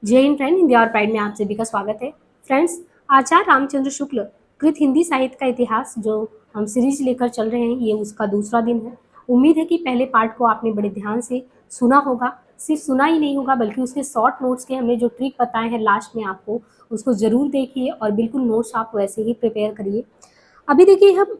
जय हिंद फ्रेंड, हिंदी और प्राइड में आप सभी का स्वागत है। फ्रेंड्स, आचार्य रामचंद्र शुक्ल कृत हिंदी साहित्य का इतिहास जो हम सीरीज लेकर चल रहे हैं, ये उसका दूसरा दिन है। उम्मीद है कि पहले पार्ट को आपने बड़े ध्यान से सुना होगा। सिर्फ सुना ही नहीं होगा बल्कि उसके शॉर्ट नोट्स के हमने जो ट्रिक बताए हैं लास्ट में आपको, उसको ज़रूर देखिए और बिल्कुल नोट्स आप वैसे ही प्रिपेयर करिए। अभी देखिए, हम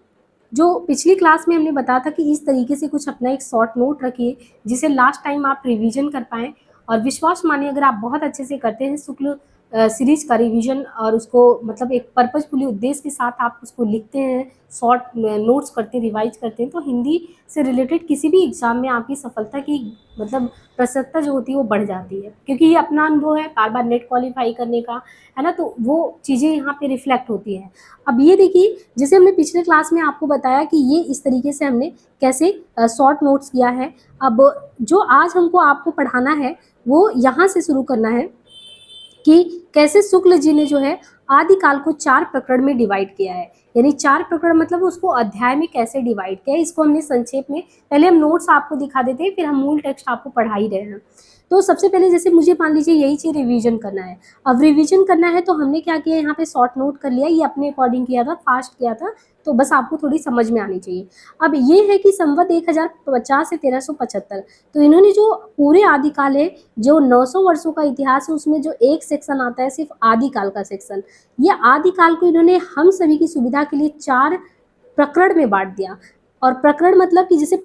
जो पिछली क्लास में हमने बताया था कि इस तरीके से कुछ अपना एक शॉर्ट नोट रखिए जिसे लास्ट टाइम आप रिवीजन कर पाएँ। और विश्वास मानिए, अगर आप बहुत अच्छे से करते हैं शुक्ल सीरीज का रिवीजन और उसको मतलब एक पर्पजफुली उद्देश्य के साथ आप उसको लिखते हैं, शॉर्ट नोट्स करते हैं, रिवाइज करते हैं, तो हिंदी से रिलेटेड किसी भी एग्जाम में आपकी सफलता की मतलब प्रतिशतता जो होती है वो बढ़ जाती है, क्योंकि ये अपना अनुभव है बार बार नेट क्वालिफाई करने का, है ना। तो वो चीज़ें यहाँ पे रिफ्लेक्ट होती हैं। अब ये देखिए, जैसे हमने पिछले क्लास में आपको बताया कि ये इस तरीके से हमने कैसे शॉर्ट नोट्स किया है। अब जो आज हमको आपको पढ़ाना है वो यहाँ से शुरू करना है कि कैसे शुक्ल जी ने जो है आदिकाल को 4 प्रकरण में डिवाइड किया है। यानी 4 प्रकरण मतलब उसको अध्याय में कैसे डिवाइड किया है, इसको हमने संक्षेप में, पहले हम नोट्स आपको दिखा देते हैं, फिर हम मूल टेक्स्ट आपको पढ़ा ही रहे हैं। तो सबसे पहले जैसे मुझे मान लीजिए यही चीज़ रिवीजन करना है। अब रिवीजन करना है तो हमने क्या किया, यहाँ पे शॉर्ट नोट कर लिया, ये अपने अकॉर्डिंग किया था, फास्ट किया था, तो बस आपको थोड़ी समझ में आनी चाहिए। अब ये है कि संवत 1050 से 1375, तो इन्होंने जो पूरे आदिकाल है, जो 900 वर्षों का इतिहास है, उसमें जो एक सेक्शन आता है सिर्फ आदिकाल का सेक्शन, ये आदिकाल को इन्होंने हम सभी की सुविधा के लिए 4 प्रकरण में बांट दिया। और प्रकरण मतलब कि जैसे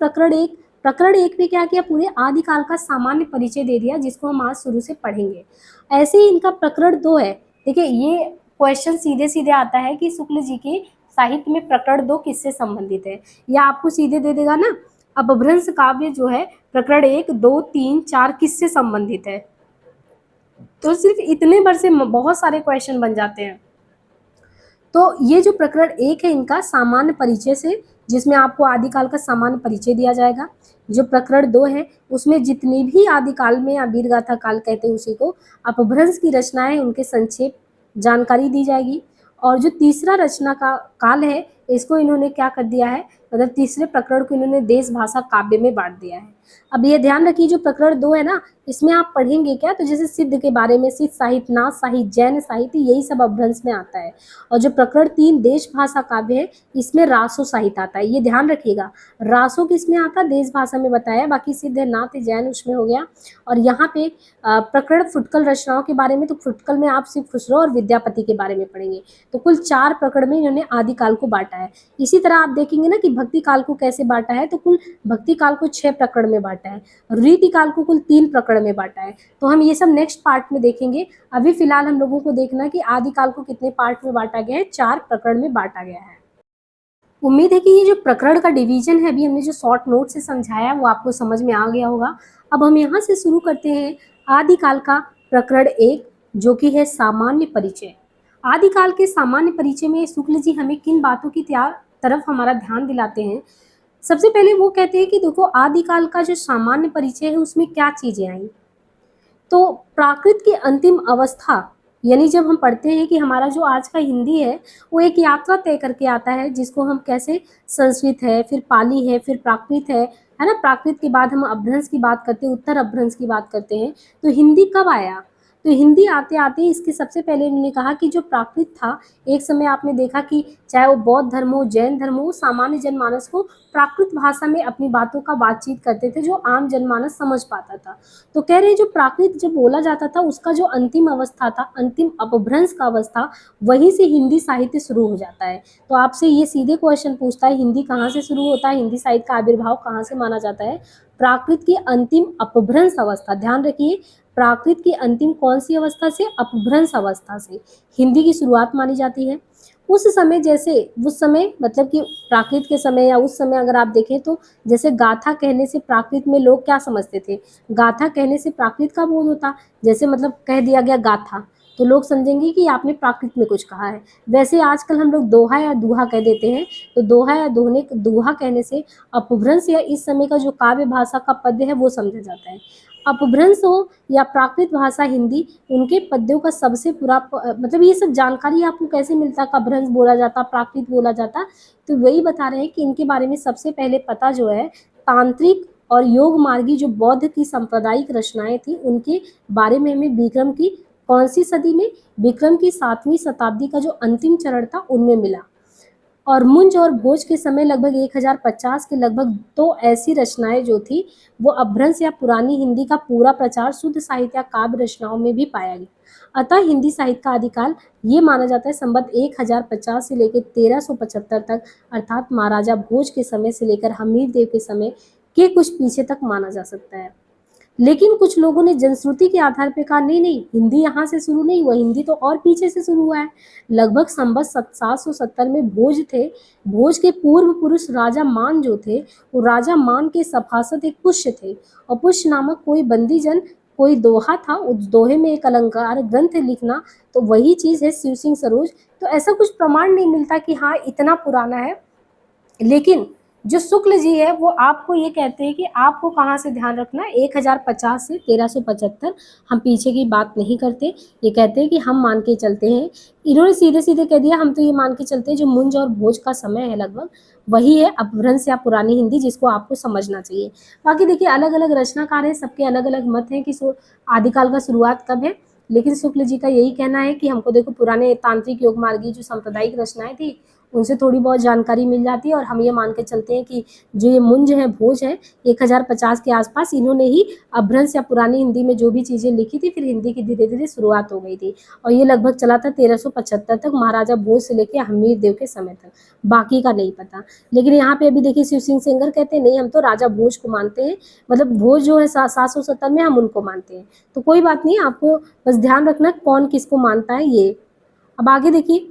प्रकरण एक में क्या किया, पूरे आदिकाल का सामान्य परिचय दे दिया, जिसको हम आज शुरू से पढ़ेंगे। ऐसे ही इनका प्रकरण 2 है। देखिए, ये क्वेश्चन सीधे सीधे आता है कि शुक्ल जी के साहित्य में प्रकरण 2 किससे संबंधित है, या आपको सीधे दे देगा ना, अपभ्रंश काव्य जो है प्रकरण 1, 2, 3, 4 किससे संबंधित है। तो सिर्फ इतने भर से बहुत सारे क्वेश्चन बन जाते हैं। तो ये जो प्रकरण 1 है इनका सामान्य परिचय से, जिसमें आपको आदिकाल का सामान्य परिचय दिया जाएगा। जो प्रकरण 2 है उसमें जितनी भी आदिकाल में या वीरगाथा काल कहते हैं उसी को, अपभ्रंश की रचनाएं, उनके संक्षेप जानकारी दी जाएगी। और जो तीसरा रचना का काल है, इसको इन्होंने क्या कर दिया है, मतलब तीसरे प्रकरण को इन्होंने देश भाषा काव्य में बांट दिया है। अब ये ध्यान रखिए, जो प्रकरण 2 है ना, इसमें आप पढ़ेंगे क्या, तो जैसे सिद्ध के बारे में, सिद्ध साहित्य, नाथ साहित्य, जैन साहित्य, यही सब अपभ्रंश में आता है। और जो प्रकरण 3 देश भाषा काव्य है, इसमें रासो साहित्य आता है। ये ध्यान रखिएगा, रासो किस में आता है, देश भाषा में बताया, बाकी सिद्ध है, नाथ है, जैन उसमें हो गया। और यहाँ पे प्रकरण फुटकल रचनाओं के बारे में, तो फुटकल में आप सिर्फ खुसरो और विद्यापति के बारे में पढ़ेंगे। तो कुल 4 प्रकरण में इन्होंने आदिकाल को बांटा है। इसी तरह आप देखेंगे ना कि भक्ति काल को कैसे बांटा है, तो कुल भक्ति काल को 6 प्रकरण में बांटा है, रीति काल को कुल 3 प्रकरण में बांटा है। तो हम ये सब नेक्स्ट पार्ट में देखेंगे। अभी फिलहाल हम लोगों को देखना है कि आदिकाल को कितने पार्ट में बांटा गया है, 4 प्रकरण में बांटा गया है। उम्मीद है कि ये जो प्रकरण का डिवीजन है, अभी हमने जो शॉर्ट नोट से समझाया वो आपको समझ में आ गया होगा। अब हम यहाँ से शुरू करते हैं आदिकाल का प्रकरण 1, जो कि है सामान्य परिचय। आदिकाल के सामान्य परिचय में शुक्ल जी हमें किन बातों की तरफ हमारा ध्यान दिलाते हैं। सबसे पहले वो कहते हैं कि देखो, आदिकाल का जो सामान्य परिचय है उसमें क्या चीजें आई। तो प्राकृत की अंतिम अवस्था, यानी जब हम पढ़ते हैं कि हमारा जो आज का हिंदी है वो एक यात्रा तय करके आता है, जिसको हम कैसे, संस्कृत है, फिर पाली है, फिर प्राकृत है ना। प्राकृत के बाद हम अपभ्रंश की बात करते हैं, उत्तर अपभ्रंश की बात करते हैं। तो हिंदी कब आया, तो हिंदी आते आते इसके सबसे पहले इन्होंने कहा कि जो प्राकृत था, एक समय आपने देखा कि चाहे वो बौद्ध धर्म हो, जैन धर्म हो, सामान्य जनमानस को प्राकृत भाषा में अपनी बातों का बातचीत करते थे, जो आम जनमानस समझ पाता था। तो कह रहे हैं जो प्राकृत जब बोला जाता था उसका जो अंतिम अवस्था था, अंतिम अपभ्रंश का अवस्था, वहीं से हिंदी साहित्य शुरू हो जाता है। तो आपसे ये सीधे क्वेश्चन पूछता है, हिंदी कहाँ से शुरू होता है, हिंदी साहित्य का आविर्भाव कहाँ से माना जाता है, प्राकृत की अंतिम अपभ्रंश अवस्था। ध्यान रखिए, प्राकृत की अंतिम कौन सी अवस्था से, अपभ्रंश अवस्था से हिंदी की शुरुआत मानी जाती है। उस समय, जैसे उस समय मतलब कि प्राकृत के समय या उस समय अगर आप देखें तो जैसे गाथा कहने से प्राकृत में लोग क्या समझते थे, गाथा कहने से प्राकृत का बोध होता, जैसे मतलब कह दिया गया गाथा, तो लोग समझेंगे कि आपने प्राकृत में कुछ कहा है। वैसे आजकल हम लोग दोहा या दूहा कह देते हैं, तो दोहा या दूहा कहने से अपभ्रंश या इस समय का जो काव्य भाषा का पद्य है वो समझा जाता है। अपभ्रंश हो या प्राकृत भाषा हिंदी, उनके पद्यों का सबसे पूरा मतलब ये सब जानकारी आपको कैसे मिलता, कब भ्रंश बोला जाता, प्राकृत बोला जाता, तो वही बता रहे हैं कि इनके बारे में सबसे पहले पता जो है तांत्रिक और योग मार्गी जो बौद्ध की सांप्रदायिक रचनाएं थी उनके बारे में हमें विक्रम की कौन सी सदी में, विक्रम की 7वीं शताब्दी का जो अंतिम चरण था उनमें मिला। और मुंज और भोज के समय लगभग 1050 के लगभग तो ऐसी रचनाएं जो थी वो अपभ्रंश या पुरानी हिंदी का पूरा प्रचार शुद्ध साहित्य या काव्य रचनाओं में भी पाया गया। अतः हिंदी साहित्य का आदिकाल ये माना जाता है संवत 1050 से लेकर 1375 तक, अर्थात महाराजा भोज के समय से लेकर हमीर देव के समय के कुछ पीछे तक माना जा सकता है। लेकिन कुछ लोगों ने जनश्रुति के आधार पर कहा नहीं नहीं, हिंदी यहाँ से शुरू नहीं हुआ, हिंदी तो और पीछे से शुरू हुआ है। लगभग संवत 770 में भोज थे, भोज के पूर्व पुरुष राजा मान जो थे वो राजा मान के सभासद एक पुष्य थे, और पुष्य नामक कोई बंदीजन कोई दोहा था, उस दोहे में एक अलंकार ग्रंथ लिखना, तो वही चीज है शिव सिंह सरोज। तो ऐसा कुछ प्रमाण नहीं मिलता कि हाँ इतना पुराना है। लेकिन जो शुक्ल जी है वो आपको ये कहते हैं कि आपको कहाँ से ध्यान रखना है, 1050 से 1375, हम पीछे की बात नहीं करते। ये कहते हैं कि हम मान के चलते हैं, इन्होंने सीधे सीधे कह दिया हम तो ये मान के चलते हैं जो मुंज और भोज का समय है लगभग वही है अपभ्रंश या पुरानी हिंदी, जिसको आपको समझना चाहिए। बाकी देखिए अलग अलग रचनाकार हैं, सबके अलग अलग मत हैं कि आदिकाल का शुरुआत कब है। लेकिन शुक्ल जी का यही कहना है कि हमको देखो पुराने तांत्रिक योग मार्गी जो सांप्रदायिक रचनाएं थी उनसे थोड़ी बहुत जानकारी मिल जाती है, और हम ये मान के चलते हैं कि जो ये मुंज है भोज है 1050 के आसपास इन्होंने ही अपभ्रंश या पुरानी हिंदी में जो भी चीज़ें लिखी थी फिर हिंदी की धीरे धीरे शुरुआत हो गई थी, और ये लगभग चला था 1375 तक महाराजा भोज से लेकर हमीर देव के समय तक, बाकी का नहीं पता। लेकिन यहाँ पे अभी देखिए शिव सिंह सेंगर कहते हैं नहीं हम तो राजा भोज को मानते हैं, मतलब भोज जो है 770 में हम उनको मानते हैं। तो कोई बात नहीं, आपको बस ध्यान रखना कौन किसको मानता है ये। अब आगे देखिए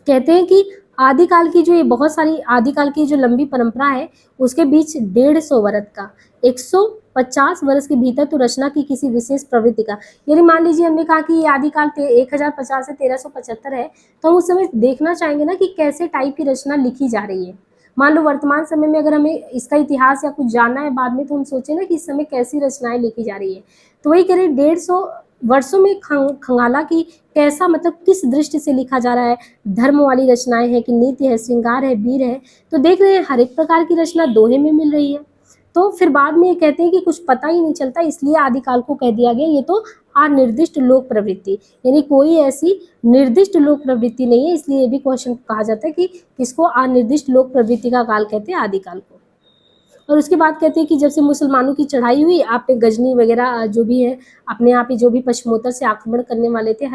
कहते हैं कि आदिकाल की जो ये बहुत सारी आदिकाल की जो लंबी परंपरा है उसके बीच 150 वर्ष का 150 वर्ष के भीतर तो रचना की किसी विशेष प्रवृत्ति का, यानी मान लीजिए हमने कहा कि ये आदिकाल 1050 से 1375 है, तो हम उस समय देखना चाहेंगे ना कि कैसे टाइप की रचना लिखी जा रही है। मान लो वर्तमान समय में अगर हमें इसका इतिहास या कुछ जानना है बाद में, तो हम सोचे ना कि इस समय कैसी रचनाएं लिखी जा रही है। तो वही कह रहे 150 वर्षों में खंगाला की कैसा, मतलब किस दृष्टि से लिखा जा रहा है, धर्म वाली रचनाएं हैं कि नीति है, श्रृंगार है, वीर है। तो देख रहे हैं हर एक प्रकार की रचना दोहे में मिल रही है। तो फिर बाद में ये कहते हैं कि कुछ पता ही नहीं चलता, इसलिए आदिकाल को कह दिया गया ये तो अनिर्दिष्ट लोक प्रवृत्ति, यानी कोई ऐसी निर्दिष्ट लोक प्रवृत्ति नहीं है, इसलिए ये भी क्वेश्चन कहा जाता है कि किसको अनिर्दिष्ट लोक प्रवृत्ति का काल कहते हैं, आदिकाल को। और उसके बाद कहते हैं कि जब से मुसलमानों की चढ़ाई हुई, आपने गजनी वगैरह जो भी है अपने आप ही जो भी पश्चिमोत्तर से आक्रमण करने वाले थे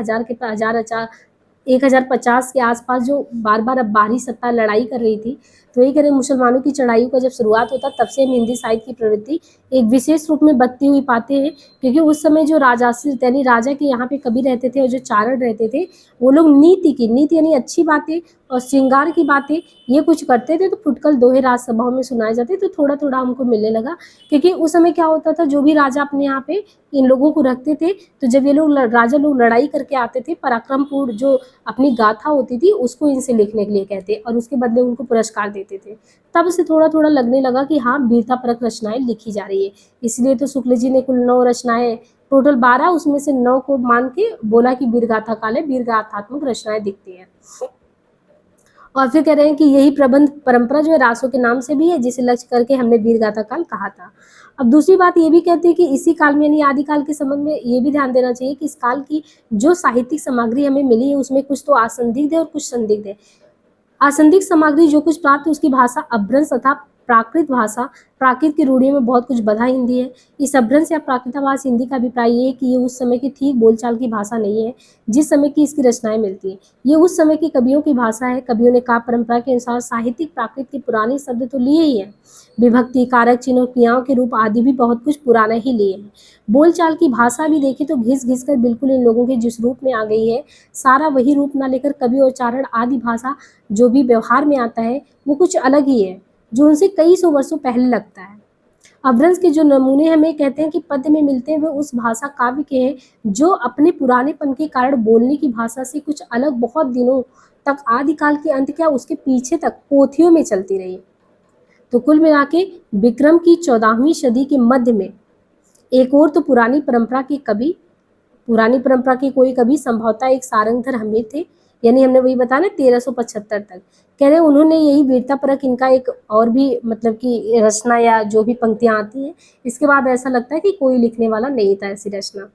1050 के आसपास जो बार बार अब बाहरी सत्ता लड़ाई कर रही थी, तो वही करें मुसलमानों की चढ़ाई का जब शुरुआत होता तब से हम हिंदी साहित्य की प्रवृत्ति एक विशेष रूप में बढ़ती हुई पाते हैं। क्योंकि उस समय जो राजाश्रित यानी राजा के यहाँ पे कवि रहते थे और जो चारण रहते थे वो लोग नीति यानी अच्छी बातें और श्रृंगार की बातें ये कुछ करते थे, तो फुटकल दोहे राजसभाओं में सुनाए जाते, तो थोड़ा थोड़ा हमको मिलने लगा। क्योंकि उस समय क्या होता था, जो भी राजा अपने यहाँ पे इन लोगों को रखते थे, तो जब ये लोग राजा लोग लड़ाई करके आते थे, पराक्रमपूर्ण जो अपनी गाथा होती थी उसको इनसे लिखने के लिए कहते और उसके बदले उनको पुरस्कार देते थे। तब से थोड़ा थोड़ा लगने लगा कि हाँ वीरता परक रचनाएं लिखी जा रही है। इसलिए तो शुक्ल जी ने कुल 9 रचनाएं, टोटल 12, उसमें से 9 को मान के बोला कि वीरगाथा काल है, वीरगाथात्मक रचनाएं दिखती हैं। और फिर कह रहे हैं कि यही प्रबंध परंपरा जो है रासों के नाम से भी है, जिसे लक्ष्य करके हमने वीरगाथा काल कहा था। अब दूसरी बात ये भी कहते हैं कि इसी काल में यानी आदिकाल के संबंध में ये भी ध्यान देना चाहिए कि इस काल की जो साहित्यिक सामग्री हमें मिली है उसमें कुछ तो असंदिग्ध है और कुछ संदिग्ध है। आसंदिग्ध सामग्री जो कुछ प्राप्त है उसकी भाषा अपभ्रंश तथा प्राकृत भाषा, प्राकृत की रूढ़ियों में बहुत कुछ बधा हिंदी है। इस अपभ्रंश या प्राकृताभास हिंदी का अभिप्राय ये है कि ये उस समय की ठीक बोलचाल की भाषा नहीं है जिस समय की इसकी रचनाएं मिलती हैं। ये उस समय की कवियों की भाषा है। कवियों ने काव्य परंपरा के अनुसार साहित्यिक प्राकृत के पुराने शब्द तो लिए ही हैं, विभक्ति, कारक चिन्ह और क्रियाओं के रूप आदि भी बहुत कुछ पुराना ही लिए हैं। बोलचाल की भाषा भी देखें तो घिस घिस कर बिल्कुल इन लोगों के जिस रूप में आ गई है, सारा वही रूप ना लेकर कवि और चारण आदि भाषा जो भी व्यवहार में आता है वो कुछ अलग ही है, जो उनसे कई सौ वर्षों पहले लगता है। अपभ्रंश के जो नमूने हमें कहते हैं कि पद्य में मिलते हैं वे उस भाषा काव्य के हैं जो अपने पुरानेपन के कारण बोलने की भाषा से कुछ अलग बहुत दिनों तक आदिकाल के अंत क्या उसके पीछे तक पोथियों में चलती रही। तो कुल मिला के विक्रम की 14वीं सदी के मध्य में एक और तो पुरानी परंपरा के कोई कवि संभवतः एक सारंगधर हमीर थे, यानी हमने वही बताया ना 1375 तक। कह रहे उन्होंने यही वीरता परक इनका एक और भी मतलब कि रचना या जो भी पंक्तियां आती हैं, इसके बाद ऐसा लगता है कि कोई लिखने वाला नहीं था ऐसी रचना।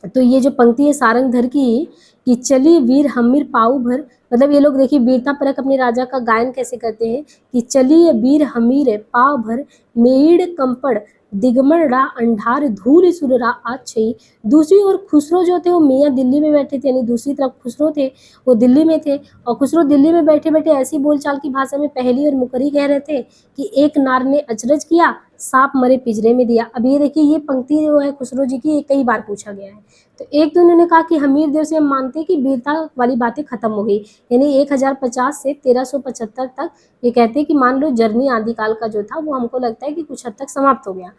तो ये जो पंक्ति है सारंगधर की कि चली वीर हमीर पाऊ भर, मतलब ये लोग देखिए वीरता परक अपने राजा का गायन कैसे करते हैं कि चली वीर हमीर पाव भर, मेड़ कंपड़ दिगमण रा अंधार धूल सुररा आछई। दूसरी ओर खुसरो जो थे वो मियाँ दिल्ली में बैठे थे, यानी दूसरी तरफ खुसरो थे वो दिल्ली में थे, और खुसरो दिल्ली में बैठे बैठे ऐसी बोलचाल की भाषा में पहली और मुकरी कह रहे थे कि एक नार ने अचरज किया, सांप मरे पिंजरे में दिया। अब ये देखिए ये पंक्ति जो है खुसरो जी की, ये कई बार पूछा गया है। तो एक तो उन्होंने कहा कि हमीर देव से हम मानते हैं कि वीरता वाली बातें खत्म हो गई, यानी 1050 से 1375 तक ये कहते हैं कि मान लो जर्नी आदिकाल का जो था वो हमको लगता है कि कुछ हद तक समाप्त हो गया।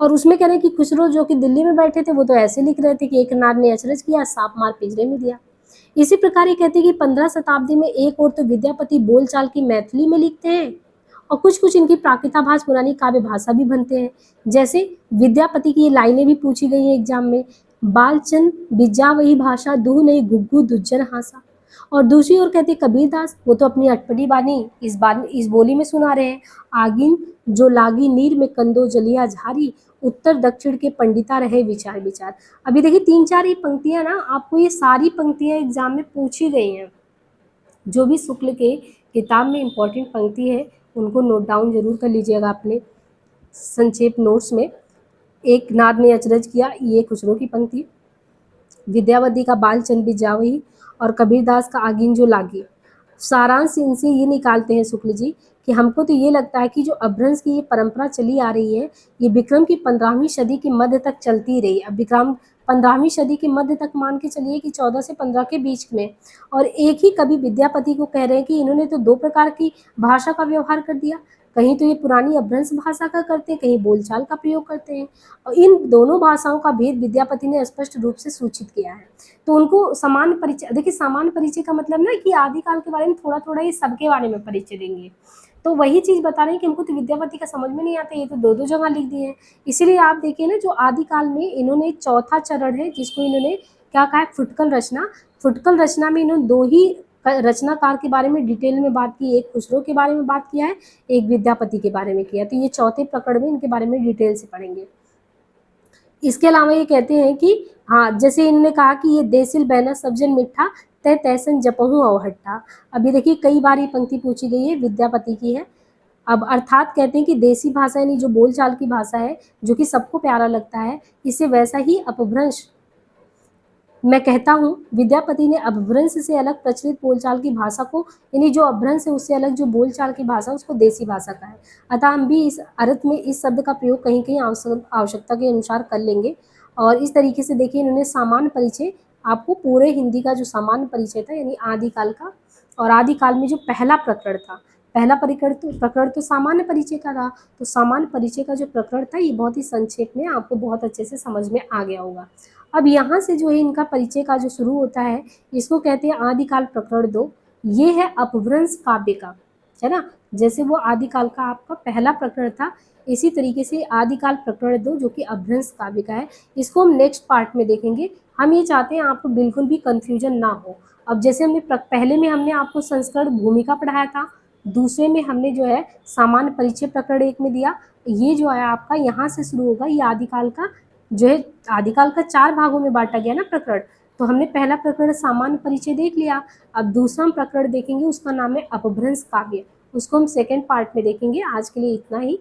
और उसमें कह रहे हैं कि खुसरो जो कि दिल्ली में बैठे थे वो तो ऐसे लिख रहे थे कि एक नार ने अचरज किया, सांप मार पिंजरे में दिया। इसी प्रकार ये कहते हैं कि 15 शताब्दी में एक और तो विद्यापति बोलचाल की मैथिली में लिखते हैं, और कुछ कुछ इनकी प्राकृताभास पुरानी काव्य भाषा भी बनते हैं। जैसे विद्यापति की ये लाइनें भी पूछी गई हैं एग्जाम में, बालचंद बिजा वही भाषा दूह नहीं गुग्गू दुज्जन हासा। और दूसरी ओर कहते कबीरदास, वो तो अपनी अटपटी बानी इस बोली में सुना रहे हैं, आगिन जो लागी नीर में कंदो जलिया झारी, उत्तर दक्षिण के पंडिता रहे विचार विचार। अभी देखिए 3-4 ये पंक्तियां ना, आपको ये सारी पंक्तियां एग्जाम में पूछी गई हैं। जो भी शुक्ल के किताब में इम्पोर्टेंट पंक्ति है उनको नोट डाउन जरूर कर लीजिएगा अपने संक्षेप नोट्स में। एक नार ने अचरज किया, ये खुसरो की पंक्ति, विद्यावती का बालचंद बिजावही, और कबीरदास का आगिन जो लागी। सारांश इनसे ये निकालते हैं शुक्ल जी कि हमको तो ये लगता है कि जो अपभ्रंश की ये परंपरा चली आ रही है ये विक्रम की 15वीं सदी के मध्य तक चलती रही। अब विक्रम 15वीं सदी के मध्य तक मान के चलिए कि 14 से 15 के बीच में, और एक ही कवि विद्यापति को कह रहे हैं कि इन्होंने तो 2 प्रकार की भाषा का व्यवहार कर दिया, कहीं तो ये पुरानी अपभ्रंश भाषा का करते हैं, कहीं बोलचाल का प्रयोग करते हैं, और इन दोनों भाषाओं का भेद विद्यापति ने स्पष्ट रूप से सूचित किया है। तो उनको समान परिचय, देखिए समान परिचय का मतलब ना कि आदिकाल के बारे में थोड़ा थोड़ा ये सबके बारे में परिचय देंगे। तो वही चीज बता रहे हैं कि हमको तो विद्यापति का समझ में नहीं आता, ये तो 2-2 जगह लिख दिए हैं। इसीलिए आप देखिए ना जो आदिकाल में इन्होंने चौथा चरण है जिसको इन्होंने क्या कहा है, फुटकल रचना। फुटकल रचना में इन्होंने 2 ही रचनाकार के बारे में डिटेल में बात की, एक खुसरो के बारे में बात किया है, एक विद्यापति के बारे में किया। तो ये चौथे प्रकरण में इनके बारे में डिटेल से पढ़ेंगे। इसके अलावा ये कहते हैं कि हाँ, जैसे इन्होंने कहा कि ये देसिल बहना सब्जन मिठा तय तैसन जपहू अवहट्टा। अभी देखिए कई बार ये पंक्ति पूछी गई है, विद्यापति की है। अब अर्थात कहते हैं कि देसी भाषा यानी जो बोलचाल की भाषा है जो कि सबको प्यारा लगता है, इसे वैसा ही अपभ्रंश मैं कहता हूँ। विद्यापति ने अपभ्रंश से अलग प्रचलित बोलचाल की भाषा को, यानी जो अपभ्रंश है उससे अलग जो बोलचाल की भाषा उसको देसी भाषा कहा है। अतः हम भी इस अर्थ में इस शब्द का प्रयोग कहीं कहीं आवश्यकता के अनुसार कर लेंगे। और इस तरीके से देखिए इन्होंने सामान्य परिचय, आपको पूरे हिंदी का जो सामान्य परिचय था यानी आदिकाल का, और आदिकाल में जो पहला प्रकरण था, पहला प्रकरण तो सामान्य परिचय का था, तो सामान्य परिचय का जो प्रकरण था ये बहुत ही संक्षेप में आपको बहुत अच्छे से समझ में आ गया होगा। अब यहाँ से जो है इनका परिचय का जो शुरू होता है इसको कहते हैं आदिकाल प्रकरण 2। ये है अपभ्रंश काव्य का, है ना। जैसे वो आदिकाल का आपका पहला प्रकरण था, इसी तरीके से आदिकाल प्रकरण 2 जो कि अपभ्रंश काव्य का है, इसको हम नेक्स्ट पार्ट में देखेंगे। हम ये चाहते हैं आपको बिल्कुल भी कंफ्यूजन ना हो। अब जैसे हमने पहले में हमने आपको संस्करण भूमिका पढ़ाया था, दूसरे में हमने जो है सामान्य परिचय प्रकरण 1 में दिया। ये जो है आपका यहाँ से शुरू होगा, ये आदिकाल का जो है, आदिकाल का 4 भागों में बांटा गया ना प्रकरण। तो हमने पहला प्रकरण सामान्य परिचय देख लिया, अब दूसरा हम प्रकरण देखेंगे उसका नाम है अपभ्रंश काव्य, उसको हम सेकेंड पार्ट में देखेंगे। आज के लिए इतना ही।